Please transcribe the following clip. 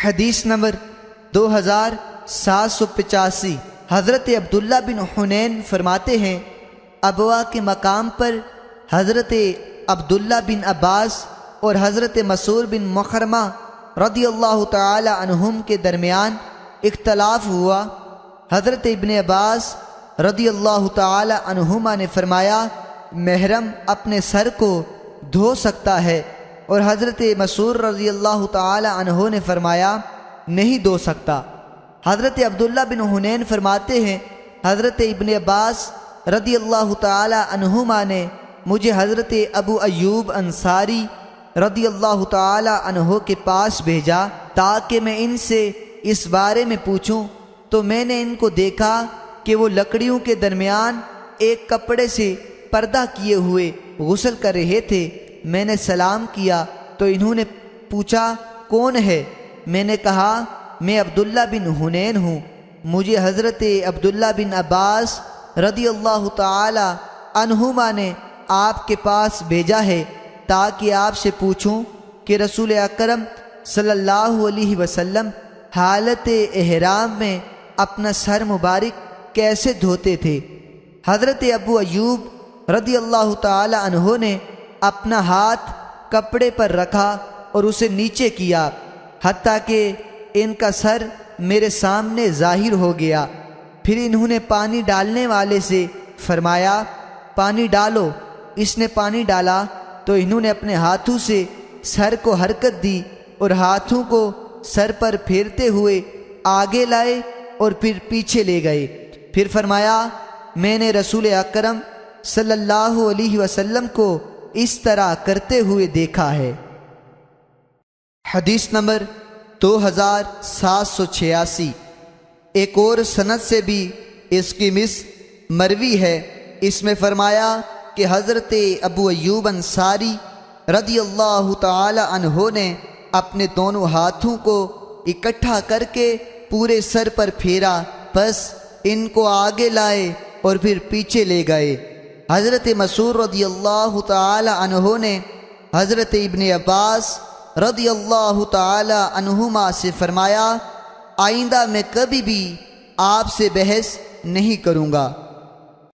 حدیث نمبر 2785۔ حضرت عبداللہ بن حنین فرماتے ہیں، ابوا کے مقام پر حضرت عبداللہ بن عباس اور حضرت مسعود بن مخرمہ رضی اللہ تعالی عنہم کے درمیان اختلاف ہوا۔ حضرت ابن عباس رضی اللہ تعالی عنہما نے فرمایا، محرم اپنے سر کو دھو سکتا ہے، اور حضرت مسعود رضی اللہ تعالی عنہ نے فرمایا نہیں دھو سکتا۔ حضرت عبداللہ بن حنین فرماتے ہیں، حضرت ابن عباس رضی اللہ تعالی عنہما نے مجھے حضرت ابو ایوب انصاری رضی اللہ تعالی عنہ کے پاس بھیجا تاکہ میں ان سے اس بارے میں پوچھوں، تو میں نے ان کو دیکھا کہ وہ لکڑیوں کے درمیان ایک کپڑے سے پردہ کیے ہوئے غسل کر رہے تھے۔ میں نے سلام کیا تو انہوں نے پوچھا کون ہے؟ میں نے کہا میں عبداللہ بن حنین ہوں، مجھے حضرت عبداللہ بن عباس رضی اللہ تعالی عنہما نے آپ کے پاس بھیجا ہے تاکہ آپ سے پوچھوں کہ رسول اکرم صلی اللہ علیہ وسلم حالت احرام میں اپنا سر مبارک کیسے دھوتے تھے۔ حضرت ابو ایوب رضی اللہ تعالی عنہ نے اپنا ہاتھ کپڑے پر رکھا اور اسے نیچے کیا حتیٰ کہ ان کا سر میرے سامنے ظاہر ہو گیا۔ پھر انہوں نے پانی ڈالنے والے سے فرمایا پانی ڈالو۔ اس نے پانی ڈالا تو انہوں نے اپنے ہاتھوں سے سر کو حرکت دی اور ہاتھوں کو سر پر پھیرتے ہوئے آگے لائے اور پھر پیچھے لے گئے۔ پھر فرمایا میں نے رسول اکرم صلی اللہ علیہ وسلم کو اس طرح کرتے ہوئے دیکھا ہے۔ حدیث نمبر 2786۔ ایک اور سند سے بھی اس کی مثل مروی ہے۔ اس میں فرمایا کہ حضرت ابو ایوب انصاری رضی اللہ تعالی عنہ نے اپنے دونوں ہاتھوں کو اکٹھا کر کے پورے سر پر پھیرا، پس ان کو آگے لائے اور پھر پیچھے لے گئے۔ حضرت مسعود رضی اللہ تعالی عنہ نے حضرت ابن عباس رضی اللہ تعالی عنہما سے فرمایا آئندہ میں کبھی بھی آپ سے بحث نہیں کروں گا۔